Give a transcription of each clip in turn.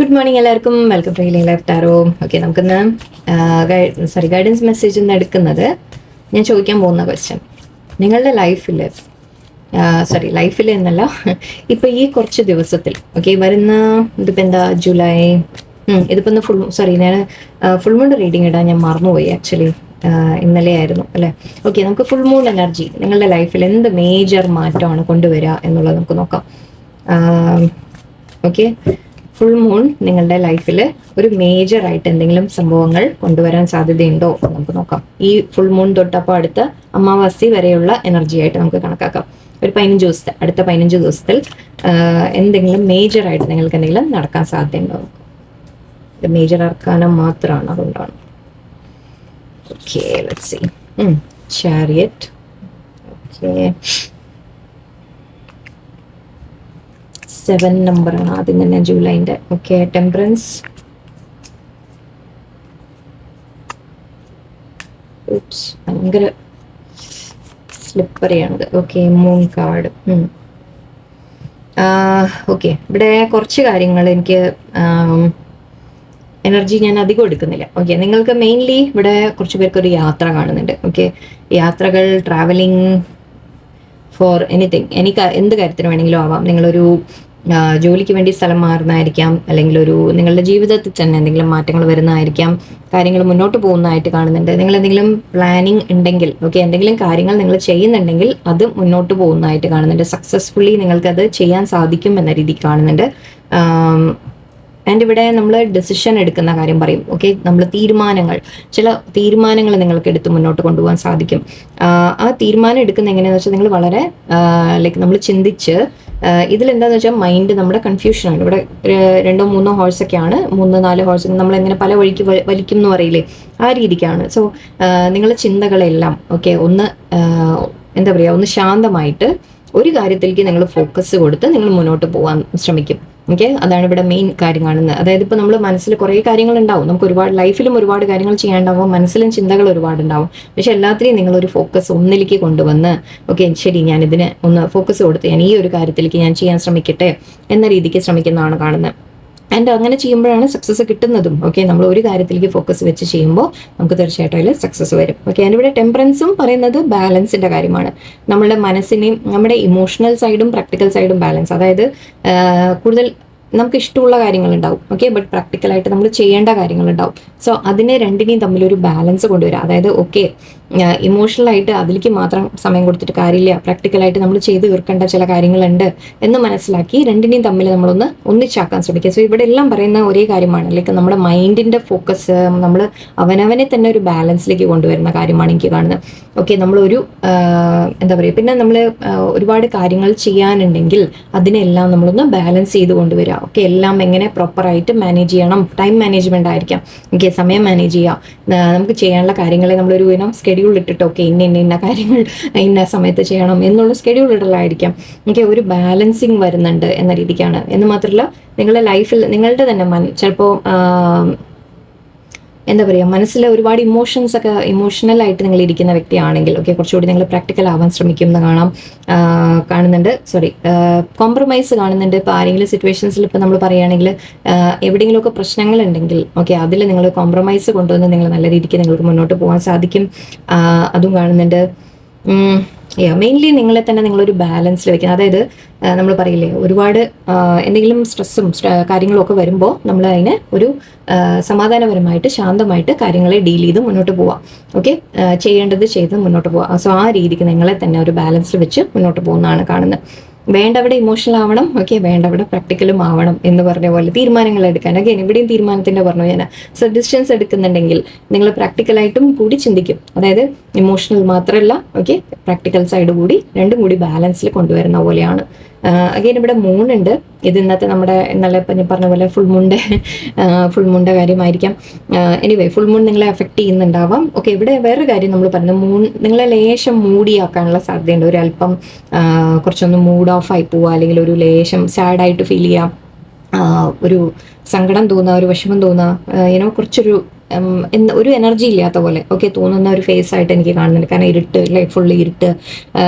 Good morning എല്ലാവർക്കും. Welcome to healing life tarot. Okay, നമുക്കിന്ന് guidance message ഇന്ന് എടുക്കുന്നത് ഞാൻ ചോദിക്കാൻ പോകുന്ന ക്വസ്റ്റ്യൻ, നിങ്ങളുടെ ലൈഫിൽ എന്നല്ല, ഇപ്പം ഈ കുറച്ച് ദിവസത്തിൽ വരുന്ന ഇതിപ്പോൾ എന്താ ജൂലൈ, ഇതിപ്പോൾ ഒന്ന് ഞാൻ ഫുൾ മൂൺ റീഡിങ് ഇടാൻ ഞാൻ മറന്നുപോയി ആക്ച്വലി. ഇന്നലെ ആയിരുന്നു അല്ലേ. ഓക്കെ, നമുക്ക് ഫുൾ മൂൺ എനർജി നിങ്ങളുടെ ലൈഫിൽ എന്ത് മേജർ മാറ്റമാണ് കൊണ്ടുവരിക എന്നുള്ളത് നമുക്ക് നോക്കാം. ഓക്കെ, ഫുൾ മൂൺ നിങ്ങളുടെ ലൈഫിൽ ഒരു മേജറായിട്ട് എന്തെങ്കിലും സംഭവങ്ങൾ കൊണ്ടുവരാൻ സാധ്യതയുണ്ടോ നമുക്ക് നോക്കാം. ഈ ഫുൾ മൂൺ തൊട്ടപ്പോൾ അടുത്ത അമാവാസി വരെയുള്ള എനർജി ആയിട്ട് നമുക്ക് കണക്കാക്കാം. ഒരു 15 ദിവസത്തെ, അടുത്ത 15 ദിവസത്തിൽ എന്തെങ്കിലും മേജറായിട്ട് നിങ്ങൾക്ക് എന്തെങ്കിലും നടക്കാൻ സാധ്യതയുണ്ടോ? മേജർ ആർക്കാനം മാത്രമാണ്, അതുകൊണ്ടാണ്. Okay, let's see. Chariot. Okay, 7 നമ്പറാണ് ആദ്യം തന്നെ ജൂലൈൻ്റെ. Okay, temperance. ഭയങ്കര സ്ലിപ്പറിയാണത്. Okay, moon card. ഓക്കെ, ഇവിടെ കുറച്ച് കാര്യങ്ങൾ എനിക്ക് എനർജി ഞാൻ അധികം എടുക്കുന്നില്ല. ഓക്കെ, നിങ്ങൾക്ക് മെയിൻലി ഇവിടെ കുറച്ച് പേർക്ക് ഒരു യാത്ര കാണുന്നുണ്ട്. ഓക്കെ, യാത്രകൾ, ട്രാവലിംഗ് ഫോർ എനിത്തിങ്, എന്ത് കാര്യത്തിന് വേണമെങ്കിലും ആവാം. നിങ്ങളൊരു ജോലിക്ക് വേണ്ടി സ്ഥലം മാറുന്നതായിരിക്കാം, അല്ലെങ്കിൽ നിങ്ങളുടെ ജീവിതത്തിൽ തന്നെ എന്തെങ്കിലും മാറ്റങ്ങൾ വരുന്നതായിരിക്കാം, കാര്യങ്ങൾ മുന്നോട്ട് പോകുന്നതായിട്ട് കാണുന്നുണ്ട്. നിങ്ങൾ എന്തെങ്കിലും പ്ലാനിങ് ഉണ്ടെങ്കിൽ, ഓക്കെ, എന്തെങ്കിലും കാര്യങ്ങൾ നിങ്ങൾ ചെയ്യുന്നുണ്ടെങ്കിൽ അത് മുന്നോട്ട് പോകുന്നതായിട്ട് കാണുന്നുണ്ട്. സക്സസ്ഫുള്ളി നിങ്ങൾക്കത് ചെയ്യാൻ സാധിക്കും എന്ന രീതിയിൽ കാണുന്നുണ്ട്. ആൻഡ് ഇവിടെ നമ്മൾ ഡെസിഷൻ എടുക്കുന്ന കാര്യം പറയും. ഓക്കെ, നമ്മൾ ചില തീരുമാനങ്ങൾ നിങ്ങൾക്ക് എടുത്ത് മുന്നോട്ട് കൊണ്ടുപോകാൻ സാധിക്കും. ആ തീരുമാനം എടുക്കുന്ന എങ്ങനെയാണെന്ന് വെച്ചാൽ നിങ്ങൾ വളരെ നമ്മൾ ചിന്തിച്ച്, ഇതിലെന്താണെന്ന് വെച്ചാൽ മൈൻഡ് നമ്മുടെ കൺഫ്യൂഷനാണ്. ഇവിടെ 2-3 ഹോഴ്സൊക്കെയാണ്, 3-4 ഹോഴ്സ് നമ്മളെങ്ങനെ പല വഴിക്ക് വലിക്കും എന്ന് പറയില്ലേ, ആ രീതിക്കാണ്. സോ നിങ്ങളുടെ ചിന്തകളെല്ലാം ഒന്ന് ഒന്ന് ശാന്തമായിട്ട് ഒരു കാര്യത്തിലേക്ക് നിങ്ങൾ ഫോക്കസ് കൊടുത്ത് നിങ്ങൾ മുന്നോട്ട് പോകാൻ ശ്രമിക്കും. ഓക്കെ, അതാണ് ഇവിടെ മെയിൻ കാര്യം കാണുന്നത്. അതായത് ഇപ്പോൾ നമ്മൾ മനസ്സിൽ കുറേ കാര്യങ്ങൾ ഉണ്ടാവും, നമുക്ക് ലൈഫിലും ഒരുപാട് കാര്യങ്ങൾ ചെയ്യാനുണ്ടാവും, മനസ്സിലും ചിന്തകൾ ഒരുപാടുണ്ടാവും. പക്ഷെ എല്ലാത്തിനെയും നിങ്ങളൊരു ഫോക്കസ് ഒന്നിലേക്ക് കൊണ്ടുവന്ന്, ഓക്കെ ശരി, ഞാൻ ഇതിന് ഒന്ന് ഫോക്കസ് കൊടുത്ത് ഞാൻ ഈ ഒരു കാര്യത്തിലേക്ക് ഞാൻ ചെയ്യാൻ ശ്രമിക്കട്ടെ എന്ന രീതിക്ക് ശ്രമിക്കുന്നതാണ് കാണുന്നത്. ആൻഡ് അങ്ങനെ ചെയ്യുമ്പോഴാണ് സക്സസ് കിട്ടുന്നതും. ഓക്കെ, നമ്മൾ ഒരു കാര്യത്തിലേക്ക് ഫോക്കസ് വെച്ച് ചെയ്യുമ്പോൾ നമുക്ക് തീർച്ചയായിട്ടും അതിൽ സക്സസ് വരും. ഓക്കെ, ആൻഡ് ഇവിടെ ടെമ്പറൻസും പറയുന്നത് ബാലൻസിൻ്റെ കാര്യമാണ്. നമ്മളുടെ മനസ്സിനെയും നമ്മുടെ ഇമോഷണൽ സൈഡും പ്രാക്ടിക്കൽ സൈഡും ബാലൻസ്. അതായത് കൂടുതൽ നമുക്ക് ഇഷ്ടമുള്ള കാര്യങ്ങളുണ്ടാവും, ഓക്കെ, ബട്ട് പ്രാക്ടിക്കലായിട്ട് നമ്മൾ ചെയ്യേണ്ട കാര്യങ്ങളുണ്ടാവും. സോ അതിനെ രണ്ടിനെയും തമ്മിലൊരു ബാലൻസ് കൊണ്ടുവരിക. അതായത് ഓക്കെ, ഇമോഷണലായിട്ട് അതിലേക്ക് മാത്രം സമയം കൊടുത്തിട്ട് കാര്യമില്ല, പ്രാക്ടിക്കലായിട്ട് നമ്മൾ ചെയ്ത് തീർക്കേണ്ട ചില കാര്യങ്ങളുണ്ട് എന്ന് മനസ്സിലാക്കി രണ്ടിനെയും തമ്മിൽ നമ്മളൊന്ന് ഒന്നിച്ചാക്കാൻ ശ്രമിക്കുക. സോ ഇവിടെ എല്ലാം പറയുന്ന ഒരേ കാര്യമാണ്, ലൈക്ക് നമ്മുടെ മൈൻഡിൻ്റെ ഫോക്കസ് നമ്മൾ അവനവനെ തന്നെ ഒരു ബാലൻസിലേക്ക് കൊണ്ടുവരുന്ന കാര്യമാണ് എനിക്ക് കാണുന്നത്. ഓക്കെ, നമ്മളൊരു പിന്നെ നമ്മൾ ഒരുപാട് കാര്യങ്ങൾ ചെയ്യാനുണ്ടെങ്കിൽ അതിനെല്ലാം നമ്മളൊന്ന് ബാലൻസ് ചെയ്ത് കൊണ്ടുവരിക. ഓക്കെ, എല്ലാം എങ്ങനെ പ്രോപ്പറായിട്ട് മാനേജ് ചെയ്യണം, ടൈം മാനേജ്മെന്റ് ആയിരിക്കാം. ഓക്കെ, സമയം മാനേജ് ചെയ്യാം. നമുക്ക് ചെയ്യാനുള്ള കാര്യങ്ങളെ നമ്മളൊരു സ്കെഡ്യൂൾ ഇട്ടിട്ട്, ഓക്കെ ഇന്ന കാര്യങ്ങൾ ഇന്ന സമയത്ത് ചെയ്യണം എന്നുള്ള സ്കെഡ്യൂൾ ഇടലായിരിക്കാം. ഓക്കെ, ഒരു ബാലൻസിങ് വരുന്നുണ്ട് എന്ന രീതിക്കാണ്. എന്ന് മാത്രമല്ല, നിങ്ങളുടെ ലൈഫിൽ നിങ്ങളുടെ തന്നെ ചിലപ്പോൾ മനസ്സിൽ ഒരുപാട് ഇമോഷണലായിട്ട് നിങ്ങൾ ഇരിക്കുന്ന വ്യക്തിയാണെങ്കിൽ, ഓക്കെ, കുറച്ചുകൂടി നിങ്ങൾ പ്രാക്ടിക്കൽ ആവാൻ ശ്രമിക്കുന്ന കാണുന്നുണ്ട്. കോംപ്രമൈസ് കാണുന്നുണ്ട്. ഇപ്പോൾ ആരെങ്കിലും സിറ്റുവേഷൻസിൽ ഇപ്പോൾ നമ്മൾ പറയുകയാണെങ്കിൽ എവിടെയെങ്കിലുമൊക്കെ പ്രശ്നങ്ങളുണ്ടെങ്കിൽ, ഓക്കെ, അതിൽ നിങ്ങൾ കോംപ്രമൈസ് കൊണ്ടുവന്ന് നിങ്ങൾ നല്ല രീതിക്ക് നിങ്ങൾക്ക് മുന്നോട്ട് പോകാൻ സാധിക്കും. അതും കാണുന്നുണ്ട്. മെയിൻലി നിങ്ങളെ തന്നെ നിങ്ങളൊരു ബാലൻസിൽ വെക്കുന്നത്. അതായത് നമ്മൾ പറയില്ലേ, ഒരുപാട് എന്തെങ്കിലും സ്ട്രെസ്സും കാര്യങ്ങളും ഒക്കെ വരുമ്പോൾ നമ്മൾ അതിനെ ഒരു സമാധാനപരമായിട്ട് ശാന്തമായിട്ട് കാര്യങ്ങളെ ഡീൽ ചെയ്ത് മുന്നോട്ട് പോവാം. ഓക്കെ, ചെയ്യേണ്ടത് ചെയ്ത് മുന്നോട്ട് പോവാം. സോ ആ രീതിക്ക് നിങ്ങളെ തന്നെ ഒരു ബാലൻസിൽ വെച്ച് മുന്നോട്ട് പോകുന്നതാണ് കാണുന്നത്. വേണ്ടവിടെ ഇമോഷണൽ ആവണം, ഓക്കെ, വേണ്ടവിടെ പ്രാക്ടിക്കലും ആവണം എന്ന് പറഞ്ഞ പോലെ തീരുമാനങ്ങൾ എടുക്കാൻ. ഓക്കെ, ഇവിടെയും തീരുമാനത്തിൻ്റെ പറഞ്ഞു ഞാൻ. സോ ഡിസിഷൻസ് എടുക്കുന്നുണ്ടെങ്കിൽ നിങ്ങൾ പ്രാക്ടിക്കലായിട്ടും കൂടി ചിന്തിക്കും. അതായത് ഇമോഷണൽ മാത്രമല്ല, ഓക്കെ, പ്രാക്ടിക്കൽ സൈഡ് കൂടി രണ്ടും കൂടി ബാലൻസിൽ കൊണ്ടുവരുന്ന പോലെയാണ്. അഗൈൻ ഇവിടെ മൂണുണ്ട്. ഇത് ഇന്നത്തെ നമ്മുടെ ഇന്നലെ ഞാൻ പറഞ്ഞ പോലെ ഫുൾ മൂണിൻ്റെ കാര്യമായിരിക്കാം. എനിവേ, ഫുൾ മൂൺ നിങ്ങളെ എഫക്റ്റ് ചെയ്യുന്നുണ്ടാവാം. ഓക്കെ, ഇവിടെ വേറൊരു കാര്യം നമ്മൾ പറയുന്നത്, മൂൺ നിങ്ങളെ ലേശം മൂഡിയാക്കാനുള്ള സാധ്യതയുണ്ട്. ഒരു അല്പം കുറച്ചൊന്ന് മൂഡ് ഓഫ് ആയി പോവുക, അല്ലെങ്കിൽ ഒരു ലേശം സാഡായിട്ട് ഫീൽ ചെയ്യാം, ഒരു സങ്കടം തോന്നുക, ഒരു വിഷമം തോന്നുക, കുറച്ചൊരു ഒരു എനർജി ഇല്ലാത്ത പോലെ ഓക്കെ തോന്നുന്ന ഒരു ഫേസ് ആയിട്ട് എനിക്ക് കാണുന്നുണ്ട്. കാരണം ഇരുട്ട്, ലൈഫ് ഫുള്ള് ഇരുട്ട്,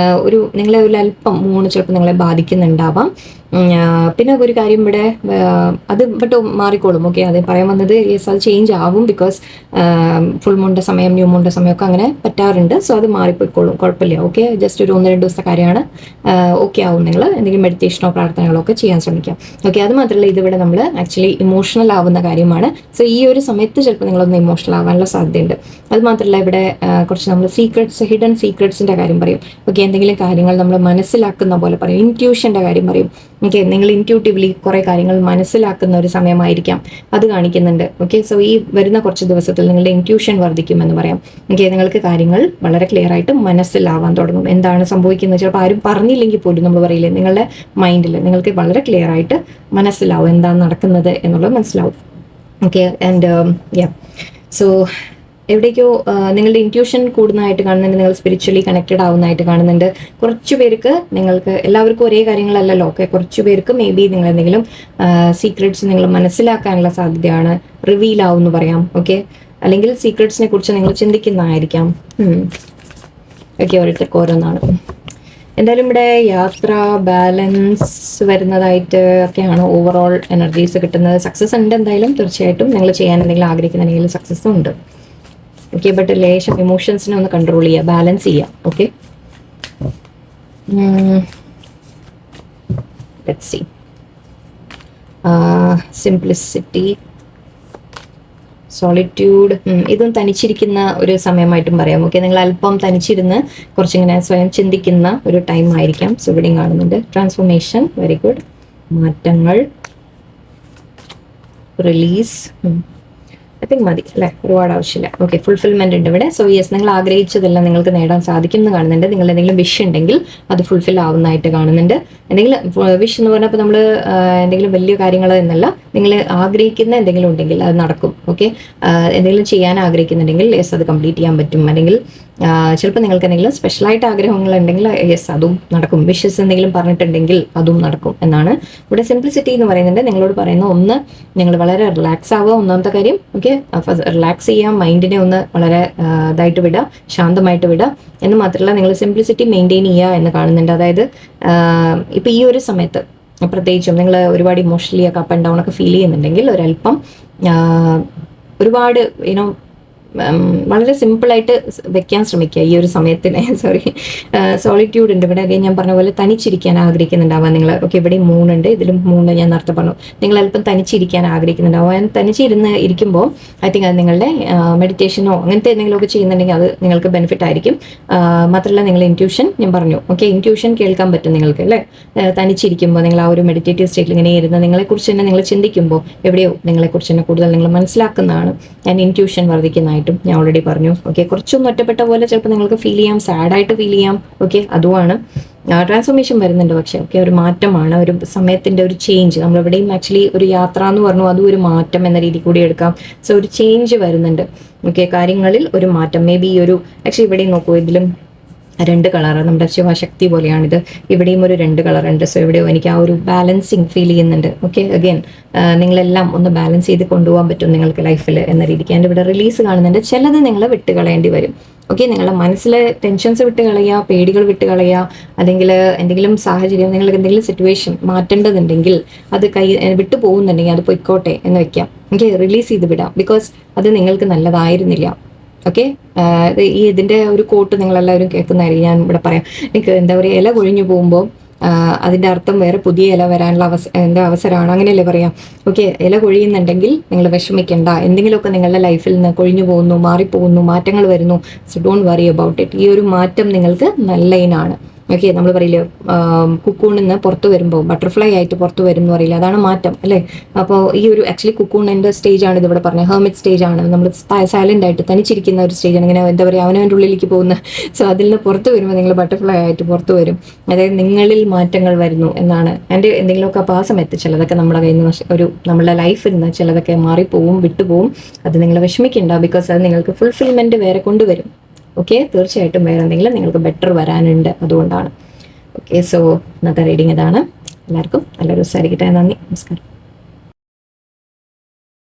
നിങ്ങളെ ഒരു അല്പം മൂന്ന് ചിലപ്പോൾ നിങ്ങളെ ബാധിക്കുന്നുണ്ടാവാം. പിന്നെ ഒരു കാര്യം ഇവിടെ അത് ബട്ട് മാറിക്കോളും. ഓക്കെ, അത് പറയാൻ വന്നത് യെസ്, അത് ചേഞ്ച് ആവും. ബിക്കോസ് ഫുൾ മൂണിൻ്റെ സമയം, ന്യൂ മൂണിൻ്റെ സമയമൊക്കെ അങ്ങനെ പറ്റാറുണ്ട്. സോ അത് മാറിപ്പോയിക്കോളും, കുഴപ്പമില്ല. ഓക്കെ, ജസ്റ്റ് ഒരു 1-2 ദിവസത്തെ കാര്യമാണ്. ഓക്കെ ആവും. നിങ്ങൾ എന്തെങ്കിലും മെഡിറ്റേഷനോ പ്രാർത്ഥനകളോ ഒക്കെ ചെയ്യാൻ ശ്രമിക്കാം. ഓക്കെ, അത് മാത്രമല്ല ഇതിവിടെ നമ്മൾ ആക്ച്വലി ഇമോഷണൽ ആവുന്ന കാര്യമാണ്. സോ ഈ ഒരു സമയത്ത് ചിലപ്പോൾ നിങ്ങളൊന്ന് ഇമോഷണൽ ആവാനുള്ള സാധ്യതയുണ്ട്. അത് മാത്രമല്ല ഇവിടെ കുറച്ച് നമ്മൾ സീക്രട്സ്, ഹിഡൻ സീക്രട്സിൻ്റെ കാര്യം പറയും. ഓക്കെ, എന്തെങ്കിലും കാര്യങ്ങൾ നമ്മൾ മനസ്സിലാക്കുന്ന പോലെ പറയും. ഇൻറ്റ്യൂഷൻ്റെ കാര്യം പറയും. ഓക്കെ, നിങ്ങൾ ഇൻറ്റ്യൂട്ടീവ്ലി കുറേ കാര്യങ്ങൾ മനസ്സിലാക്കുന്ന ഒരു സമയമായിരിക്കാം, അത് കാണിക്കുന്നുണ്ട്. ഓക്കെ, സോ ഈ വരുന്ന കുറച്ച് ദിവസത്തിൽ നിങ്ങളുടെ ഇൻറ്റ്യൂഷൻ വർദ്ധിക്കുമെന്ന് പറയാം. ഓക്കെ, നിങ്ങൾക്ക് കാര്യങ്ങൾ വളരെ ക്ലിയർ ആയിട്ട് മനസ്സിലാവാൻ തുടങ്ങും. എന്താണ് സംഭവിക്കുന്നത് ചിലപ്പോൾ ആരും പറഞ്ഞില്ലെങ്കിൽ പോലും നമ്മൾ പറയില്ലേ, നിങ്ങളുടെ മൈൻഡിൽ നിങ്ങൾക്ക് വളരെ ക്ലിയർ ആയിട്ട് മനസ്സിലാവും എന്താണ് നടക്കുന്നത് എന്നുള്ളത് മനസ്സിലാവും. ഓക്കെ, ആൻഡ് സോ എവിടേക്കോ നിങ്ങളുടെ ഇൻറ്റ്യൂഷൻ കൂടുന്നതായിട്ട് കാണുന്നുണ്ട്. നിങ്ങൾ സ്പിരിച്വലി കണക്റ്റഡ് ആവുന്നതായിട്ട് കാണുന്നുണ്ട്. കുറച്ച് പേർക്ക്, നിങ്ങൾക്ക് എല്ലാവർക്കും ഒരേ കാര്യങ്ങളല്ലല്ലോ. ഓക്കെ, കുറച്ച് പേർക്ക് മേ ബി നിങ്ങൾ എന്തെങ്കിലും സീക്രട്സ് നിങ്ങൾ മനസ്സിലാക്കാനുള്ള സാധ്യതയാണ്, റിവീൽ ആവും എന്ന് പറയാം. ഓക്കെ, അല്ലെങ്കിൽ സീക്രട്സിനെ കുറിച്ച് നിങ്ങൾ ചിന്തിക്കുന്നതായിരിക്കാം. ഓക്കെ, ഓരോരുത്തർക്ക് ഓരോന്നാണ്. എന്തായാലും ഇവിടെ യാത്ര, ബാലൻസ് വരുന്നതായിട്ട് ഒക്കെയാണ് ഓവറോൾ എനർജീസ് കിട്ടുന്നത്. സക്സസ് ഉണ്ട് എന്തായാലും, തീർച്ചയായിട്ടും നിങ്ങൾ ചെയ്യാൻ എന്തെങ്കിലും ആഗ്രഹിക്കുന്നുണ്ടെങ്കിൽ സക്സസ്സും ഉണ്ട്. ഓക്കെ, ബട്ട് ലേശം ഇമോഷൻസിനെ ഒന്ന് കൺട്രോൾ ചെയ്യുക, ബാലൻസ് ചെയ്യുക. Okay, let's see. Simplicity, solitude, ഇതും തനിച്ചിരിക്കുന്ന ഒരു സമയമായിട്ടും പറയാം. ഓക്കെ, നിങ്ങൾ അല്പം തനിച്ചിരുന്ന് കുറച്ചിങ്ങനെ സ്വയം ചിന്തിക്കുന്ന ഒരു ടൈം ആയിരിക്കാം. സോ ഇവിടെയും കാണുന്നുണ്ട് ട്രാൻസ്ഫോർമേഷൻ, വെരി ഗുഡ്. മാറ്റങ്ങൾ, റിലീസ്, ഐ തിങ്ക് മതി അല്ലേ, ഒരുപാട് ആവശ്യമില്ല. ഓക്കെ, ഫുൾഫിൽമെന്റ് ഉണ്ട് ഇവിടെ. സോ യെസ്, നിങ്ങൾ ആഗ്രഹിച്ചതെല്ലാം നിങ്ങൾക്ക് നേടാൻ സാധിക്കും എന്ന് കാണുന്നുണ്ട്. നിങ്ങൾ എന്തെങ്കിലും വിഷ് ഉണ്ടെങ്കിൽ അത് ഫുൾഫിൽ ആവുന്നതായിട്ട് കാണുന്നുണ്ട്. എന്തെങ്കിലും വിഷ് എന്ന് പറഞ്ഞപ്പോൾ നമ്മൾ എന്തെങ്കിലും വലിയ കാര്യങ്ങൾ എന്നല്ല, നിങ്ങൾ ആഗ്രഹിക്കുന്ന എന്തെങ്കിലും ഉണ്ടെങ്കിൽ അത് നടക്കും. ഓക്കെ, എന്തെങ്കിലും ചെയ്യാൻ ആഗ്രഹിക്കുന്നുണ്ടെങ്കിൽ യെസ്, അത് കംപ്ലീറ്റ് ചെയ്യാൻ പറ്റും. അല്ലെങ്കിൽ ചിലപ്പോൾ നിങ്ങൾക്ക് എന്തെങ്കിലും സ്പെഷ്യലായിട്ട് ആഗ്രഹങ്ങൾ ഉണ്ടെങ്കിൽ യെസ്, അതും നടക്കും. വിഷസ് എന്തെങ്കിലും പറഞ്ഞിട്ടുണ്ടെങ്കിൽ അതും നടക്കും എന്നാണ് ഇവിടെ. സിംപ്ലിസിറ്റി എന്ന് പറയുന്നുണ്ട്. നിങ്ങളോട് പറയുന്ന ഒന്ന്, നിങ്ങൾ വളരെ റിലാക്സ് ആവുക, ഒന്നാമത്തെ കാര്യം. ഓക്കെ, റിലാക്സ് ചെയ്യാം, മൈൻഡിനെ ഒന്ന് വളരെ ഇതായിട്ട് വിടുക, ശാന്തമായിട്ട് വിടുക. എന്ന് മാത്രമല്ല നിങ്ങൾ സിംപ്ലിസിറ്റി മെയിൻറ്റെയിൻ ചെയ്യുക എന്ന് കാണുന്നുണ്ട്. അതായത് ഇപ്പം ഈ ഒരു സമയത്ത് പ്രത്യേകിച്ചും നിങ്ങൾ ഒരുപാട് ഇമോഷണലി ഒക്കെ അപ്പ് ആൻഡ് ഡൗൺ ഒക്കെ ഫീൽ ചെയ്യുന്നുണ്ടെങ്കിൽ ഒരല്പം ഒരുപാട് വളരെ സിമ്പിളായിട്ട് വെക്കാൻ ശ്രമിക്കുക ഈ ഒരു സമയത്തിന്. സോറി, സോളിറ്റ്യൂഡ് ഉണ്ട് ഇവിടെ. ഞാൻ പറഞ്ഞ പോലെ തനിച്ചിരിക്കാൻ ആഗ്രഹിക്കുന്നുണ്ടാവാം നിങ്ങൾ. ഓക്കെ, ഇവിടെ 3 ഉണ്ട്, ഇതിലും 3 ഞാൻ നേരത്തെ പറഞ്ഞു. നിങ്ങൾ അല്പം തനിച്ചിരിക്കാൻ ആഗ്രഹിക്കുന്നുണ്ടാവാം. തനിച്ചിരുന്ന് ഇരിക്കുമ്പോൾ ഐ തിങ്ക് അത് നിങ്ങളുടെ മെഡിറ്റേഷനോ അങ്ങനത്തെ എന്തെങ്കിലുമൊക്കെ ചെയ്യുന്നുണ്ടെങ്കിൽ അത് നിങ്ങൾക്ക് ബെനിഫിറ്റ് ആയിരിക്കും. മാത്രമല്ല നിങ്ങൾ ഇൻറ്റ്യൂഷൻ, ഞാൻ പറഞ്ഞു. ഓക്കെ, ഇൻറ്റ്യൂഷൻ കേൾക്കാൻ പറ്റും നിങ്ങൾക്ക് അല്ലേ. തനിച്ചിരിക്കുമ്പോൾ നിങ്ങൾ ആ ഒരു മെഡിറ്റേറ്റീവ് സ്റ്റേറ്റിൽ ഇങ്ങനെ ഇരുന്ന് നിങ്ങളെക്കുറിച്ച് തന്നെ നിങ്ങൾ ചിന്തിക്കുമ്പോൾ എവിടെയോ നിങ്ങളെക്കുറിച്ച് തന്നെ കൂടുതൽ നിങ്ങൾ മനസ്സിലാക്കുന്നതാണ്. ഞാൻ ഇൻറ്റ്യൂഷൻ വർദ്ധിക്കുന്നതായിട്ടും ഞാൻ ഓൾറെഡി പറഞ്ഞു. ഓക്കെ, കുറച്ചൊന്നും ഒറ്റപ്പെട്ട പോലെ ചിലപ്പോൾ നിങ്ങൾക്ക് ഫീൽ ചെയ്യാം, സാഡായിട്ട് ഫീൽ ചെയ്യാം. ഓക്കെ, അതുമാണ് ട്രാൻസ്ഫോർമേഷൻ വരുന്നുണ്ട്. പക്ഷേ ഓക്കെ, ഒരു മാറ്റമാണ്, ഒരു സമയത്തിൻ്റെ ഒരു ചേഞ്ച്. നമ്മളെവിടെയും ആക്ച്വലി ഒരു യാത്ര എന്ന് പറഞ്ഞു, അതും ഒരു മാറ്റം എന്ന രീതി കൂടി എടുക്കാം. സോ ഒരു ചേഞ്ച് വരുന്നുണ്ട്. ഓക്കെ, കാര്യങ്ങളിൽ ഒരു മാറ്റം. മേ ബി ഒരു ആക്ച്വലി ഇവിടെയും നോക്കൂ, ഇതിലും 2 കളറ്, നമ്മുടെ ശിവശക്തി പോലെയാണിത്. ഇവിടെയും ഒരു 2 കളറുണ്ട്. സോ ഇവിടെയോ എനിക്ക് ആ ഒരു ബാലൻസിങ് ഫീൽ ചെയ്യുന്നുണ്ട്. ഓക്കെ, അഗൈൻ നിങ്ങളെല്ലാം ഒന്ന് ബാലൻസ് ചെയ്ത് കൊണ്ടുപോകാൻ പറ്റും നിങ്ങൾക്ക് ലൈഫിൽ എന്ന രീതിക്ക്. എൻ്റെ ഇവിടെ റിലീസ് കാണുന്നുണ്ട്. ചിലത് നിങ്ങൾ വിട്ടുകളയേണ്ടി വരും. ഓക്കെ, നിങ്ങളുടെ മനസ്സിലെ ടെൻഷൻസ് വിട്ട് കളയുക, പേടികൾ വിട്ട് കളയുക, അല്ലെങ്കിൽ എന്തെങ്കിലും സാഹചര്യം, നിങ്ങൾക്ക് എന്തെങ്കിലും സിറ്റുവേഷൻ മാറ്റേണ്ടതുണ്ടെങ്കിൽ അത് വിട്ടു പോകുന്നുണ്ടെങ്കിൽ അത് പൊയ്ക്കോട്ടെ എന്ന് വെക്കാം. ഓക്കെ, റിലീസ് ചെയ്ത് വിടാം. ബിക്കോസ് അത് നിങ്ങൾക്ക് നല്ലതായിരുന്നില്ല. ഓക്കെ, ഇതിൻ്റെ ഒരു കോട്ട് നിങ്ങളെല്ലാവരും കേൾക്കുന്നതായിരിക്കും. ഞാൻ ഇവിടെ പറയാം. എനിക്ക് എന്താ പറയുക, ഇല കൊഴിഞ്ഞു പോകുമ്പോൾ അതിൻ്റെ അർത്ഥം വേറെ പുതിയ ഇല വരാനുള്ള അവസരമാണ്, അങ്ങനെയല്ലേ പറയാം. ഓക്കെ, ഇല കൊഴിയുന്നുണ്ടെങ്കിൽ നിങ്ങൾ വിഷമിക്കേണ്ട. എന്തെങ്കിലുമൊക്കെ നിങ്ങളുടെ ലൈഫിൽ നിന്ന് കൊഴിഞ്ഞു പോകുന്നു, മാറിപ്പോകുന്നു, മാറ്റങ്ങൾ വരുന്നു. So don't worry about it. ഈ ഒരു മാറ്റം നിങ്ങൾക്ക് നല്ല ഇനാണ്. ഓക്കെ, നമ്മൾ പറയില്ലേ കുക്കൂണിൽ നിന്ന് പുറത്ത് വരുമ്പോൾ ബട്ടർഫ്ലൈ ആയിട്ട് പുറത്ത് വരും എന്ന് പറയില്ല, അതാണ് മാറ്റം അല്ലേ. അപ്പോൾ ഈ ഒരു ആക്ച്വലി കുക്കൂണിൻ്റെ സ്റ്റേജ് ആണ് ഇതിവിടെ പറഞ്ഞത്. ഹെർമിറ്റ് സ്റ്റേജ് ആണ്. നമ്മൾ സൈലൻ്റ് ആയിട്ട് തനിച്ചിരിക്കുന്ന ഒരു സ്റ്റേജാണ്. ഇങ്ങനെ എന്താ പറയുക, അവനവൻ്റെ ഉള്ളിലേക്ക് പോകുന്ന. സോ അതിൽ നിന്ന് പുറത്ത് വരുമ്പോൾ നിങ്ങൾ ബട്ടർഫ്ലൈ ആയിട്ട് പുറത്ത് വരും. അതായത് നിങ്ങളിൽ മാറ്റങ്ങൾ വരുന്നു എന്നാണ് എൻ്റെ എന്തെങ്കിലുമൊക്കെ. അപ്പോൾ ആ സമയത്ത് ചിലതൊക്കെ നമ്മുടെ കയ്യിൽ നിന്ന് നമ്മളുടെ ലൈഫിൽ നിന്ന് ചിലതൊക്കെ മാറിപ്പോവും, വിട്ടുപോകും. അത് നിങ്ങൾ വിഷമിക്കേണ്ട. ബിക്കോസ് അത് നിങ്ങൾക്ക് ഫുൾഫിൽമെൻറ്റ് വേറെ കൊണ്ടുവരും. ഓക്കെ, തീർച്ചയായിട്ടും വേറെ എന്തെങ്കിലും നിങ്ങൾക്ക് ബെറ്റർ വരാനുണ്ട്, അതുകൊണ്ടാണ്. ഓക്കെ, സോ ഇന്നത്തെ റീഡിങ് ഇതാണ്. എല്ലാവർക്കും നല്ലൊരു ദിവസമായിരിക്കട്ടെ. നന്ദി, നമസ്കാരം.